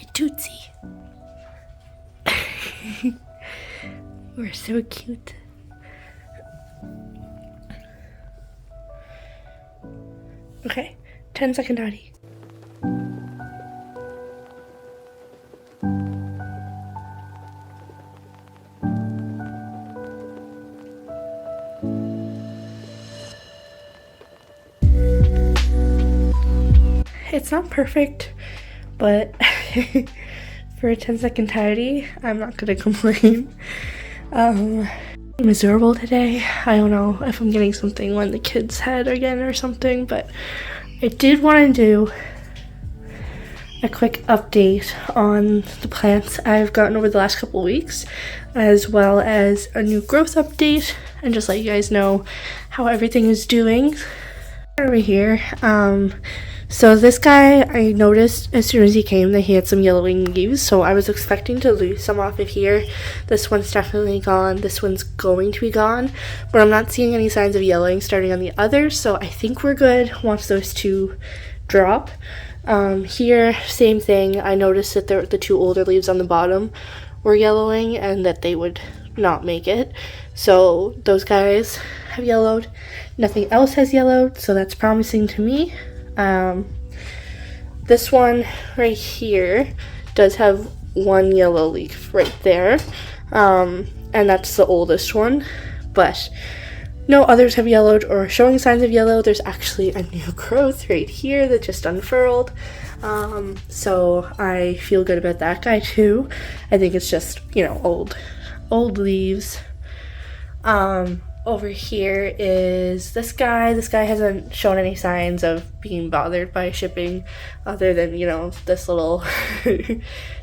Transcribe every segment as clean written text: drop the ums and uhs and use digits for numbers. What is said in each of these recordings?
Hi, Tootsie. We're so cute. Okay, 10-second daddy. It's not perfect, but for a 10-second tidy, I'm not gonna complain. Miserable today. I don't know if I'm getting something on the kids' head again or something, but I did want to do a quick update on the plants I've gotten over the last couple weeks, as well as a new growth update, and just let you guys know how everything is doing. Over here, so this guy, I noticed as soon as he came that he had some yellowing leaves, so I was expecting to lose some off of here. This one's definitely gone, this one's going to be gone, but I'm not seeing any signs of yellowing starting on the others, so I think we're good once those two drop. Here, same thing. I noticed that the two older leaves on the bottom were yellowing and that they would not make it, so those guys have yellowed. Nothing else has yellowed, so that's promising to me. This one right here does have one yellow leaf right there, and that's the oldest one, but no others have yellowed or showing signs of yellow. There's actually a new growth right here that just unfurled, so I feel good about that guy too. I think it's just, you know, old leaves. Over here is this guy. This guy hasn't shown any signs of being bothered by shipping, other than, you know, this little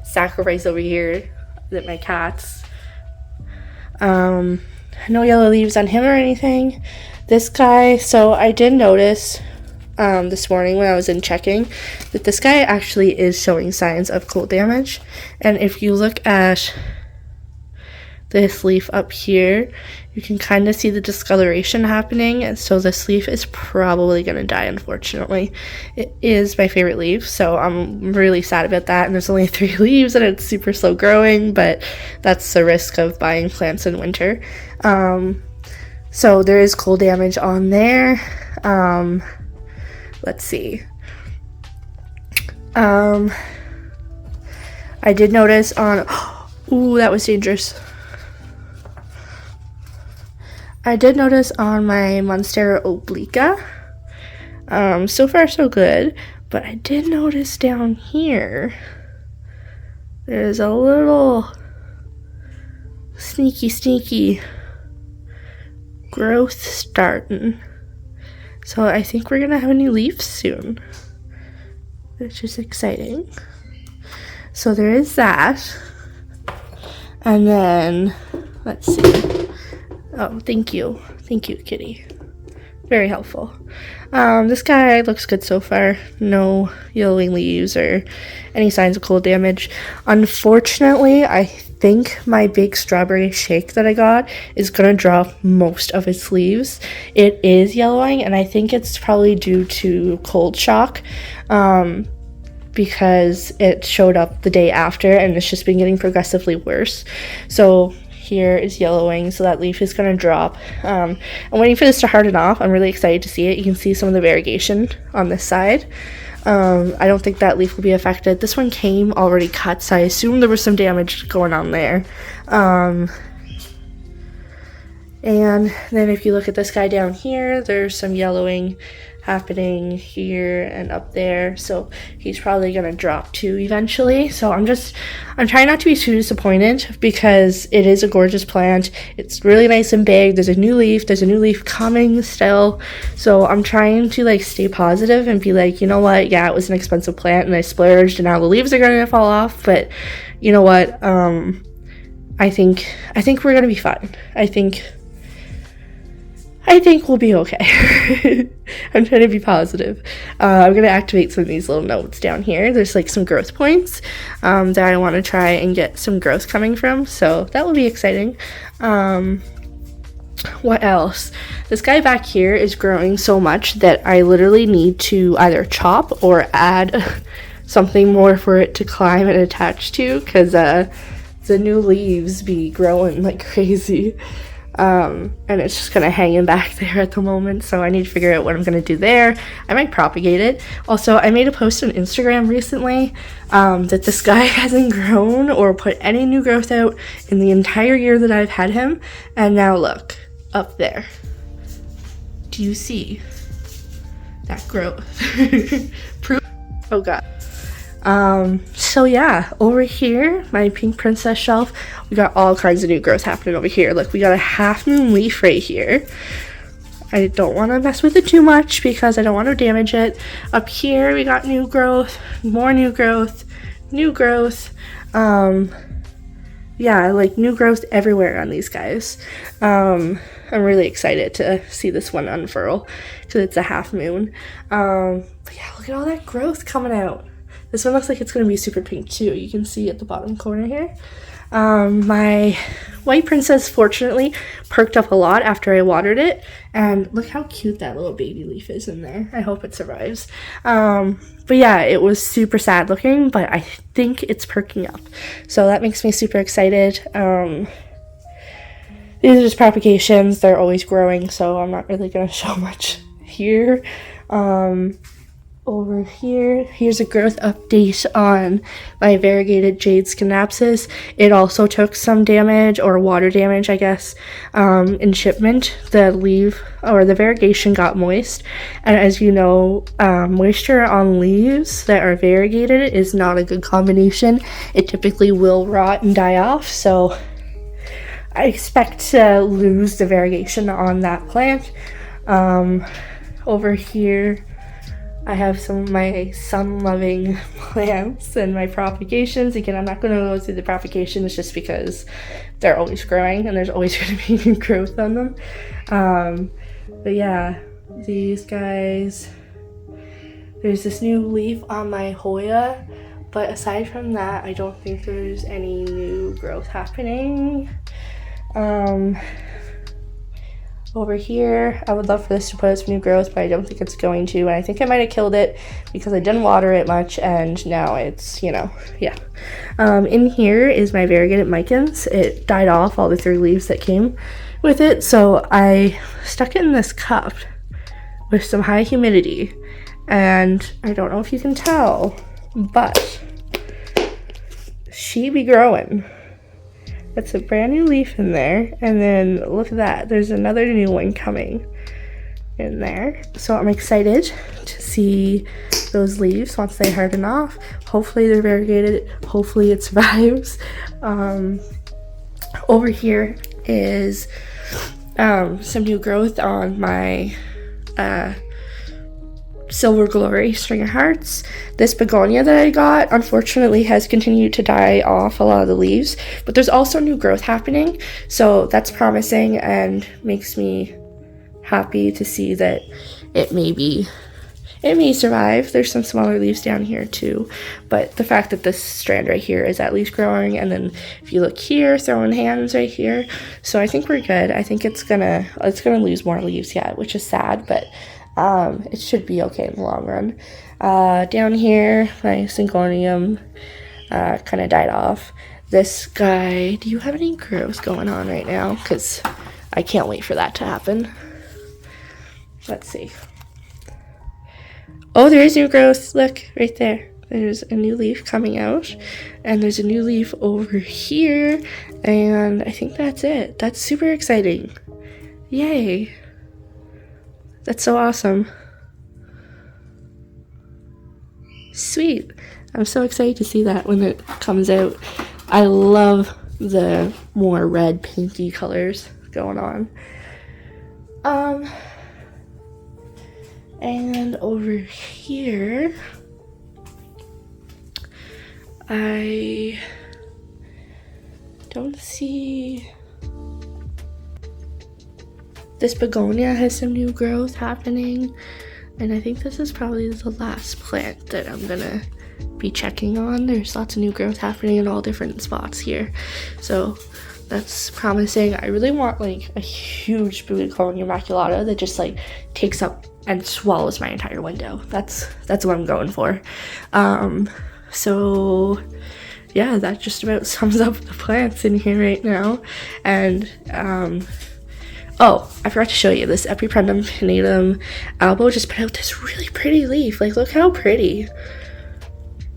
sacrifice over here that my cats. No yellow leaves on him or anything. This guy, so I did notice this morning when I was in checking that this guy actually is showing signs of cold damage, and if you look at this leaf up here, you can kind of see the discoloration happening, and so this leaf is probably going to die, unfortunately. It is my favorite leaf, so I'm really sad about that, and there's only 3 leaves and it's super slow growing, but that's the risk of buying plants in winter. So there is cold damage on there. Let's see. I did notice on... Ooh, that was dangerous. I did notice on my Monstera obliqua, so far so good, but I did notice down here, there's a little sneaky growth starting, so I think we're gonna have a new leaf soon, which is exciting. So there is that, and then, let's see. Oh, thank you, kitty. Very helpful. This guy looks good so far. No yellowing leaves or any signs of cold damage. Unfortunately, I think my big strawberry shake that I got is gonna drop most of its leaves. It is yellowing, and I think it's probably due to cold shock, because it showed up the day after, and it's just been getting progressively worse. So here is yellowing, so that leaf is going to drop. I'm waiting for this to harden off. I'm really excited to see it. You can see some of the variegation on this side. I don't think that leaf will be affected. This one came already cut, so I assume there was some damage going on there. And then if you look at this guy down here, there's some yellowing happening here and up there, so he's probably gonna drop too eventually. So I'm trying not to be too disappointed, because it is a gorgeous plant. It's really nice and big. There's a new leaf coming still, so I'm trying to like stay positive and be like, you know what, yeah, it was an expensive plant and I splurged and now the leaves are gonna fall off, but you know what, I think we're gonna be fine. I think we'll be okay. I'm trying to be positive. I'm going to activate some of these little notes down here. There's like some growth points that I want to try and get some growth coming from. So that will be exciting. What else? This guy back here is growing so much that I literally need to either chop or add something more for it to climb and attach to, because the new leaves be growing like crazy. And it's just kind of hanging back there at the moment, so I need to figure out what I'm going to do there. I might propagate it. Also, I made a post on Instagram recently that this guy hasn't grown or put any new growth out in the entire year that I've had him, and now look, up there. Do you see that growth? Proof. Oh god. So yeah, over here, my pink princess shelf, we got all kinds of new growth happening over here. Look, we got a half moon leaf right here. I don't want to mess with it too much because I don't want to damage it. Up here, we got new growth, more new growth, new growth. Yeah, like new growth everywhere on these guys. I'm really excited to see this one unfurl because it's a half moon. But yeah, look at all that growth coming out. This one looks like it's going to be super pink too. You can see at the bottom corner here. My white princess fortunately perked up a lot after I watered it. And look how cute that little baby leaf is in there. I hope it survives. But yeah, it was super sad looking, but I think it's perking up. So that makes me super excited. These are just propagations. They're always growing, so I'm not really going to show much here. Over here, here's a growth update on my variegated jade Schinapsis. It also took some damage, or water damage, I guess, in shipment. The leaf, or the variegation got moist, and as you know, moisture on leaves that are variegated is not a good combination. It typically will rot and die off, so I expect to lose the variegation on that plant. Over here, I have some of my sun-loving plants and my propagations. Again, I'm not going to go through the propagations just because they're always growing and there's always going to be new growth on them. But yeah, these guys. There's this new leaf on my Hoya, but aside from that, I don't think there's any new growth happening. Over here, I would love for this to put out some new growth, but I don't think it's going to, and I think I might have killed it because I didn't water it much, and now it's, you know, yeah. In here is my variegated micans. It died off, all the 3 leaves that came with it, so I stuck it in this cup with some high humidity, and I don't know if you can tell, but she be growing. That's a brand new leaf in there, and then look at that, there's another new one coming in there. So I'm excited to see those leaves once they harden off. Hopefully they're variegated, hopefully it survives. Over here is some new growth on my Silver Glory String of Hearts. This begonia that I got unfortunately has continued to die off a lot of the leaves, but there's also new growth happening, so that's promising and makes me happy to see that it may survive. There's some smaller leaves down here too, but the fact that this strand right here is at least growing, and then if you look here, throwing hands right here, so I think we're good. I think it's gonna lose more leaves yet, which is sad, but it should be okay in the long run. Down here, my Syngonium kind of died off. This guy, do you have any growth going on right now? Because I can't wait for that to happen. Let's see. Oh, there is new growth. Look, right there. There's a new leaf coming out. And there's a new leaf over here. And I think that's it. That's super exciting. Yay. That's so awesome. Sweet. I'm so excited to see that when it comes out. I love the more red pinky colors going on. And over here, I don't see. This begonia has some new growth happening, and I think this is probably the last plant that I'm gonna be checking on. There's lots of new growth happening in all different spots here, so that's promising. I really want like a huge Bucolium immaculata that just like takes up and swallows my entire window. That's what I'm going for. So yeah, that just about sums up the plants in here right now. And oh, I forgot to show you this Epipremnum pinnatum albo just put out this really pretty leaf. Like, look how pretty.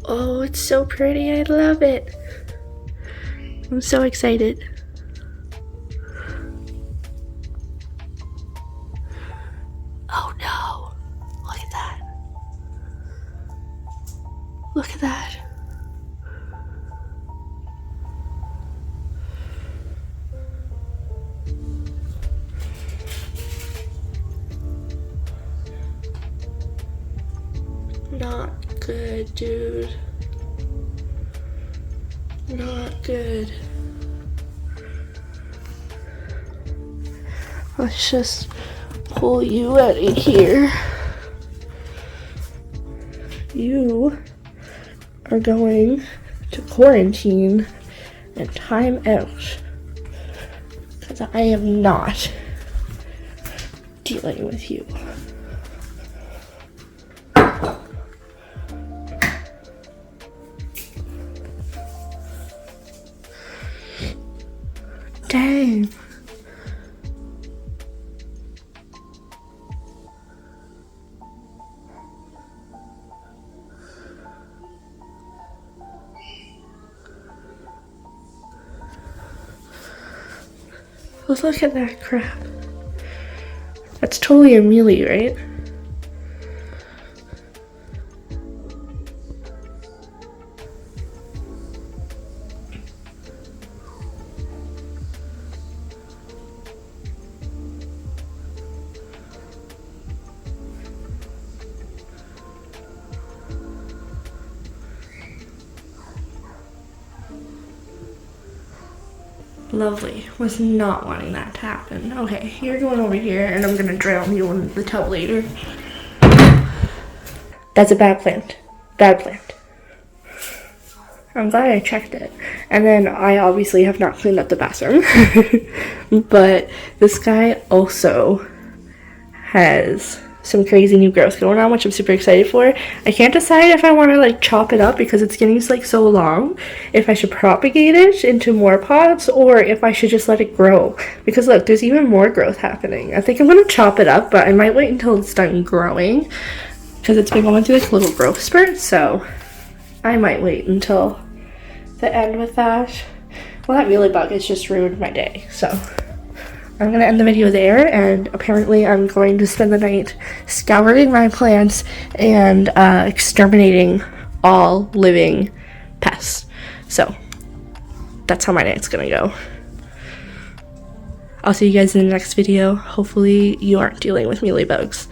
Oh, it's so pretty. I love it. I'm so excited. Oh no, look at that. Look at that. Not good, dude. Not good. Let's just pull you out of here. You are going to quarantine and time out. Because I am not dealing with you. Dang. Look at that crap. That's totally a mealy, right? Lovely. Was not wanting that to happen. Okay, you're going over here and I'm gonna drown you in the tub later. That's a bad plant. Bad plant. I'm glad I checked it. And then I obviously have not cleaned up the bathroom. But this guy also has some crazy new growth going on, which I'm super excited for. I can't decide if I want to like chop it up because it's getting like so long, if I should propagate it into more pots or if I should just let it grow, because look, there's even more growth happening. I think I'm gonna chop it up, but I might wait until it's done growing because it's been going through like a little growth spurt, so I might wait until the end with that. Well, that mealy bug has just ruined my day, so I'm gonna end the video there, and apparently I'm going to spend the night scouring my plants and exterminating all living pests. So that's how my night's gonna go. I'll see you guys in the next video. Hopefully you aren't dealing with mealybugs.